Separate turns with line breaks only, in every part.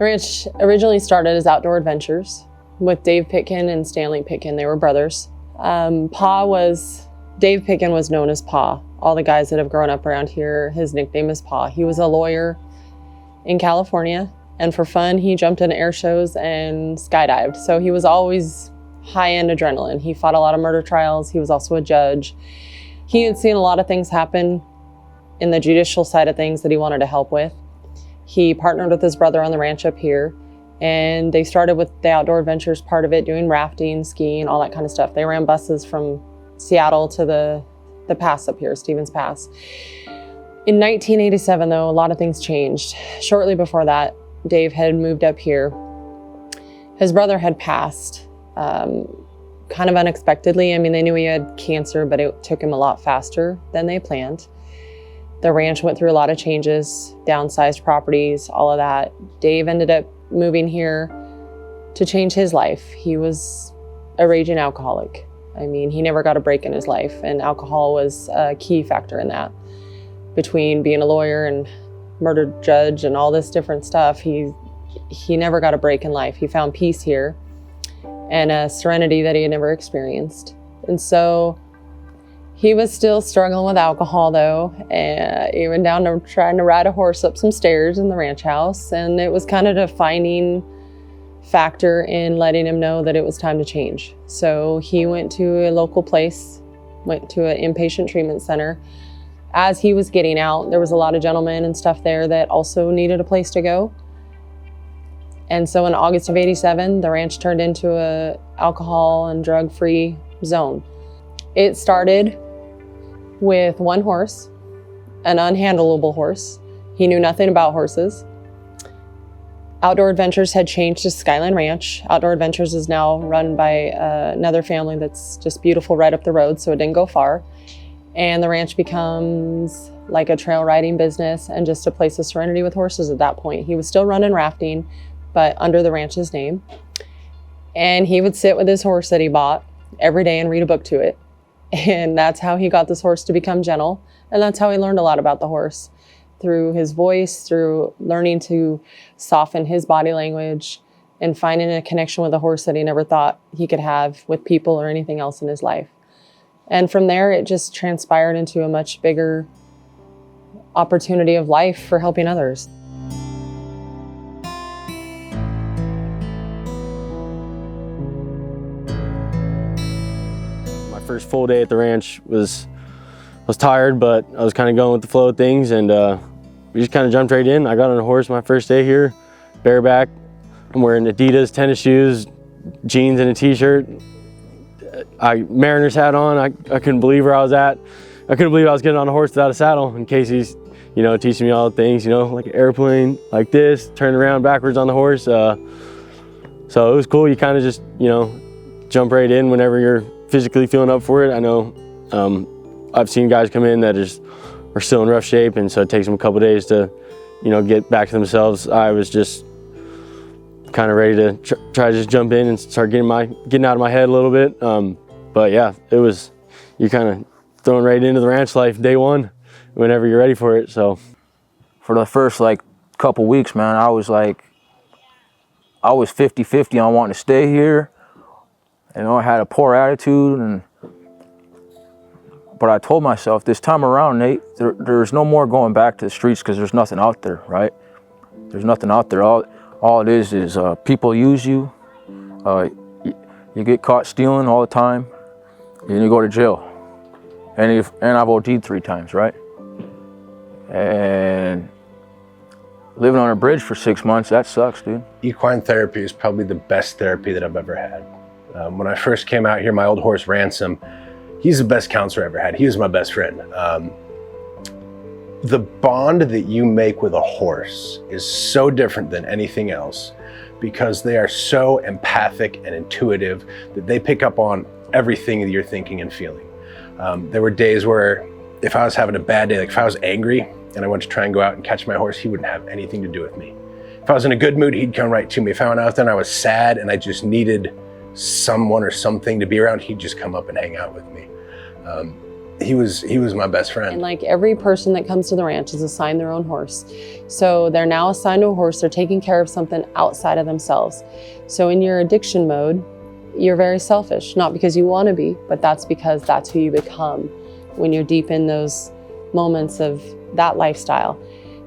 The ranch originally started as outdoor adventures with Dave Pitkin and Stanley Pitkin. They were brothers. Dave Pitkin was known as Pa. All the guys that have grown up around here, his nickname is Pa. He was a lawyer in California, and for fun, he jumped in air shows and skydived. So he was always high-end adrenaline. He fought a lot of murder trials. He was also a judge. He had seen a lot of things happen in the judicial side of things that he wanted to help with. He partnered with his brother on the ranch up here, and they started with the outdoor adventures part of it, doing rafting, skiing, all that kind of stuff. They ran buses from Seattle to the pass up here, Stevens Pass. In 1987, though, a lot of things changed. Shortly before that, Dave had moved up here. His brother had passed kind of unexpectedly. I mean, they knew he had cancer, but it took him a lot faster than they planned. The ranch went through a lot of changes, downsized properties, all of that. Dave ended up moving here to change his life. He was a raging alcoholic. I mean, he never got a break in his life, and alcohol was a key factor in that. Between being a lawyer and murder judge and all this different stuff, he never got a break in life. He found peace here and a serenity that he had never experienced. And so he was still struggling with alcohol, though, and even down to trying to ride a horse up some stairs in the ranch house. And it was kind of a defining factor in letting him know that it was time to change. So he went to a local place, went to an inpatient treatment center. As he was getting out, there was a lot of gentlemen and stuff there that also needed a place to go. And so in August of '87, the ranch turned into a alcohol and drug-free zone. It started with one horse, an unhandleable horse. He knew nothing about horses. Outdoor Adventures had changed to Skyland Ranch. Outdoor Adventures is now run by another family that's just beautiful right up the road, so it didn't go far. And the ranch becomes like a trail riding business and just a place of serenity with horses at that point. He was still running rafting, but under the ranch's name. And he would sit with his horse that he bought every day and read a book to it. And that's how he got this horse to become gentle. And that's how he learned a lot about the horse, through his voice, through learning to soften his body language and finding a connection with a horse that he never thought he could have with people or anything else in his life. And from there, it just transpired into a much bigger opportunity of life for helping others.
My first full day at the ranch was tired, but I was kind of going with the flow of things, and we just kind of jumped right in. I got on a horse my first day here, bareback. I'm wearing Adidas tennis shoes, jeans and a t-shirt. Mariner's hat on. I couldn't believe where I was at. I couldn't believe I was getting on a horse without a saddle. And Casey's, teaching me all the things, like an airplane, like this, turn around backwards on the horse. So it was cool. You kind of just, jump right in whenever you're physically feeling up for it. I know I've seen guys come in that are still in rough shape, and so it takes them a couple of days to, get back to themselves. I was just kind of ready to try to just jump in and start getting out of my head a little bit. But yeah, you're kind of thrown right into the ranch life day one, whenever you're ready for it. So
for the first couple weeks, man, I was 50-50 on wanting to stay here. I had a poor attitude, but I told myself this time around, Nate, there's no more going back to the streets, because there's nothing out there, right? There's nothing out there. All it is people use you. You get caught stealing all the time, and you go to jail. And I've OD'd 3 times, right? And living on a bridge for 6 months, that sucks, dude.
Equine therapy is probably the best therapy that I've ever had. When I first came out here, my old horse Ransom, he's the best counselor I ever had. He was my best friend. The bond that you make with a horse is so different than anything else, because they are so empathic and intuitive that they pick up on everything that you're thinking and feeling. There were days where if I was having a bad day, if I was angry and I went to try and go out and catch my horse, he wouldn't have anything to do with me. If I was in a good mood, he'd come right to me. If I went out there and I was sad and I just needed someone or something to be around, he'd just come up and hang out with me. He was my best friend.
And like every person that comes to the ranch is assigned their own horse. So they're now assigned to a horse. They're taking care of something outside of themselves. So in your addiction mode, you're very selfish, not because you want to be, but that's because that's who you become when you're deep in those moments of that lifestyle.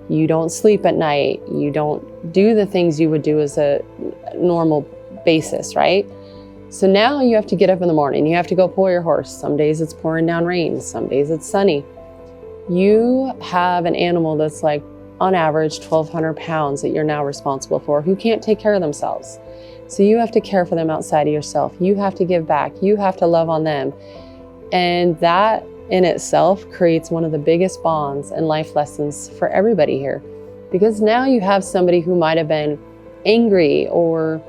You don't sleep at night. You don't do the things you would do as a normal basis, right? So now you have to get up in the morning. You have to go pull your horse. Some days it's pouring down rain. Some days it's sunny. You have an animal that's like, on average, 1,200 pounds that you're now responsible for, who can't take care of themselves. So you have to care for them outside of yourself. You have to give back. You have to love on them. And that in itself creates one of the biggest bonds and life lessons for everybody here. Because now you have somebody who might have been angry or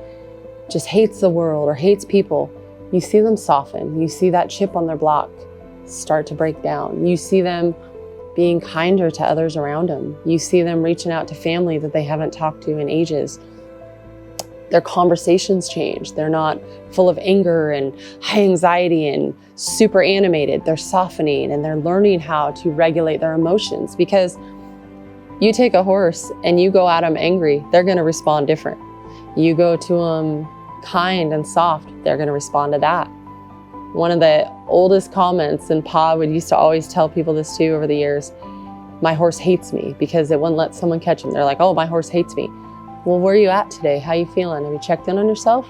just hates the world or hates people. You see them soften. You see that chip on their block start to break down. You see them being kinder to others around them. You see them reaching out to family that they haven't talked to in ages. Their conversations change. They're not full of anger and high anxiety and super animated. They're softening and they're learning how to regulate their emotions, because you take a horse and you go at them angry, they're going to respond different. You go to them kind and soft, they're going to respond to that. One of the oldest comments, and Pa used to always tell people this too over the years, my horse hates me, because it wouldn't let someone catch him. They're like, oh, my horse hates me. Well, where are you at today? How you feeling? Have you checked in on yourself?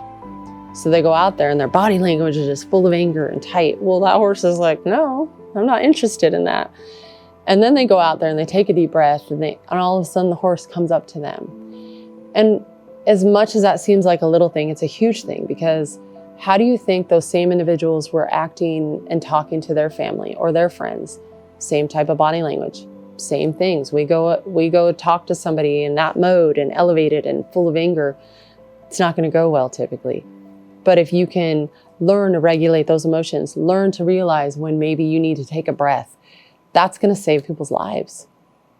So they go out there and their body language is just full of anger and tight. Well, that horse is like, no, I'm not interested in that. And then they go out there and they take a deep breath, and all of a sudden the horse comes up to them. And as much as that seems like a little thing, it's a huge thing, because how do you think those same individuals were acting and talking to their family or their friends? Same type of body language, same things. We go talk to somebody in that mode and elevated and full of anger. It's not going to go well typically. But if you can learn to regulate those emotions, learn to realize when maybe you need to take a breath, that's going to save people's lives,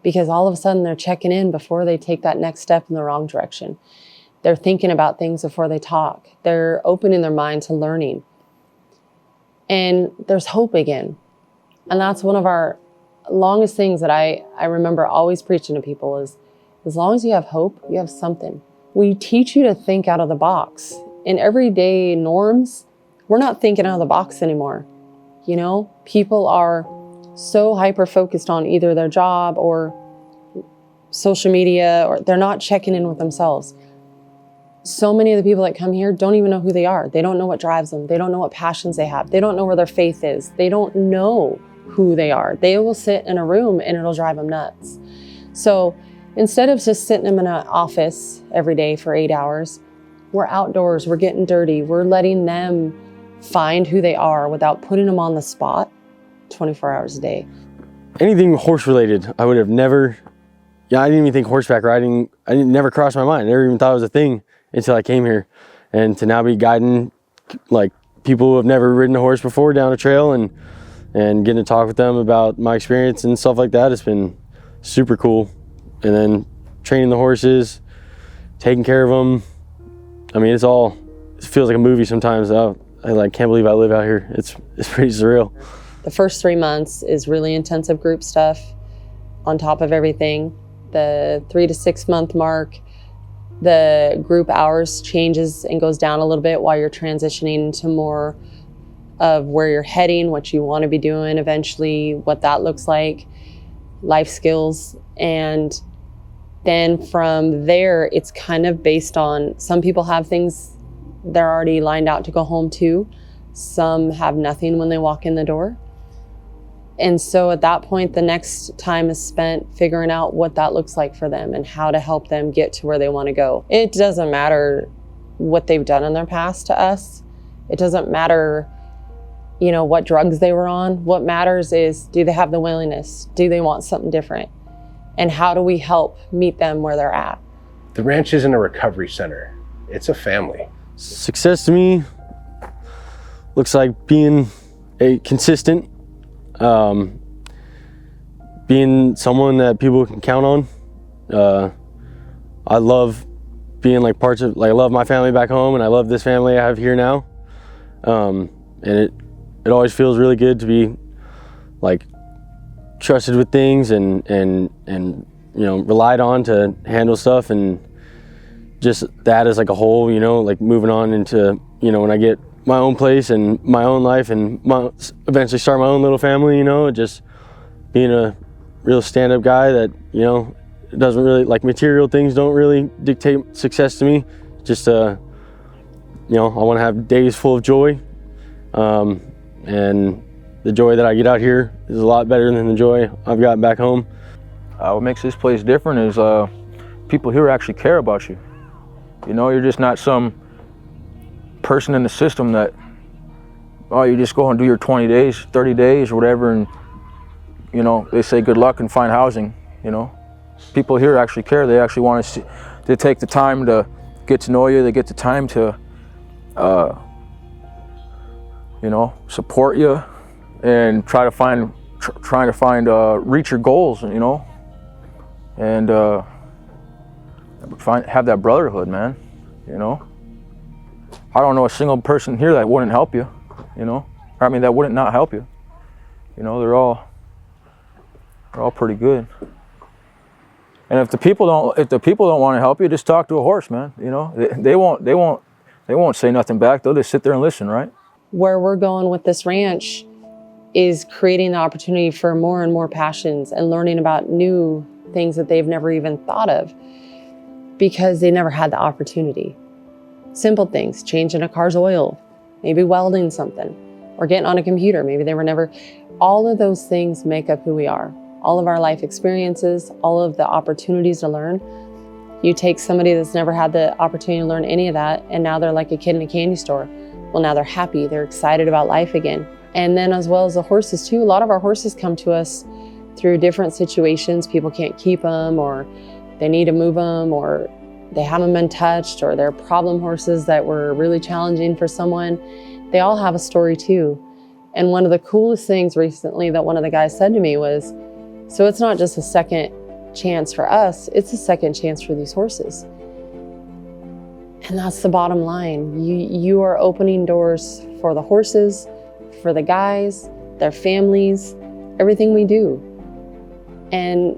because all of a sudden they're checking in before they take that next step in the wrong direction. They're thinking about things before they talk. They're opening their mind to learning. And there's hope again. And that's one of our longest things that I remember always preaching to people is, as long as you have hope, you have something. We teach you to think out of the box. In everyday norms, we're not thinking out of the box anymore. You know, people are so hyper-focused on either their job or social media, or they're not checking in with themselves. So many of the people that come here don't even know who they are. They don't know what drives them. They don't know what passions they have. They don't know where their faith is. They don't know who they are. They will sit in a room and it'll drive them nuts. So instead of just sitting them in an office every day for 8 hours, we're outdoors, we're getting dirty, we're letting them find who they are without putting them on the spot 24 hours a day.
Anything horse related, I would have never, I didn't even think horseback riding, never crossed my mind. I never even thought it was a thing until I came here. And to now be guiding like people who have never ridden a horse before down a trail and getting to talk with them about my experience and stuff like that, it's been super cool. And then training the horses, taking care of them. I mean, it feels like a movie sometimes. I like can't believe I live out here. It's pretty surreal.
The first 3 months is really intensive group stuff on top of everything. The 3 to 6 month mark, the group hours changes and goes down a little bit while you're transitioning to more of where you're heading, what you want to be doing eventually, what that looks like, life skills. And then from there, it's kind of based on, some people have things they're already lined out to go home to. Some have nothing when they walk in the door. And so at that point, the next time is spent figuring out what that looks like for them and how to help them get to where they want to go. It doesn't matter what they've done in their past to us. It doesn't matter, you know, what drugs they were on. What matters is, do they have the willingness? Do they want something different? And how do we help meet them where they're at?
The ranch isn't a recovery center. It's a family.
Success to me looks like being consistent, being someone that people can count on. I love being like I love my family back home, and I love this family I have here now. And it always feels really good to be like trusted with things and you know, relied on to handle stuff, and just that as like a whole, you know, like moving on into, you know, when I get my own place and my own life and eventually start my own little family, you know, just being a real stand-up guy that, you know, doesn't really, like, material things don't really dictate success to me. Just, you know, I want to have days full of joy, and the joy that I get out here is a lot better than the joy I've got back home.
What makes this place different is people here actually care about you. You know, you're just not some person in the system that, oh, you just go and do your 20 days, 30 days or whatever, and, you know, they say good luck and find housing, you know. People here actually care. They actually want to see, they take the time to get to know you. They get the time to, you know, support you and trying to find, reach your goals, you know, and have that brotherhood, man, you know. I don't know a single person here that wouldn't help you, you know. I mean, that wouldn't not help you. You know, they're all pretty good. And if the people don't want to help you, just talk to a horse, man. You know, they won't say nothing back. They'll just sit there and listen, right?
Where we're going with this ranch is creating the opportunity for more and more passions and learning about new things that they've never even thought of because they never had the opportunity. Simple things, changing a car's oil, maybe welding something, or getting on a computer. Maybe they were never, all of those things make up who we are. All of our life experiences, all of the opportunities to learn. You take somebody that's never had the opportunity to learn any of that, and now they're like a kid in a candy store. Well, now they're happy, they're excited about life again. And then as well as the horses too, a lot of our horses come to us through different situations. People can't keep them, or they need to move them, or they haven't been touched, or they're problem horses that were really challenging for someone. They all have a story too. And one of the coolest things recently that one of the guys said to me was, so it's not just a second chance for us, it's a second chance for these horses. And that's the bottom line. You are opening doors for the horses, for the guys, their families, everything we do. And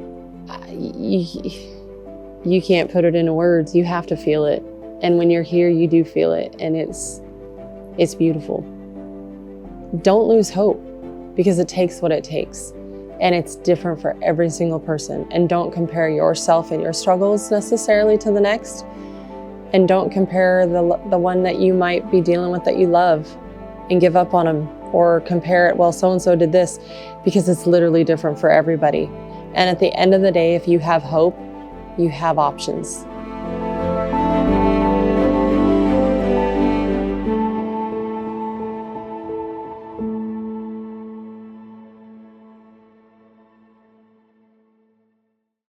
you can't put it into words. You have to feel it. And when you're here, you do feel it. And it's beautiful. Don't lose hope, because it takes what it takes. And it's different for every single person. And don't compare yourself and your struggles necessarily to the next. And don't compare the one that you might be dealing with that you love and give up on them, or compare it, well, so-and-so did this, because it's literally different for everybody. And at the end of the day, if you have hope, you have options.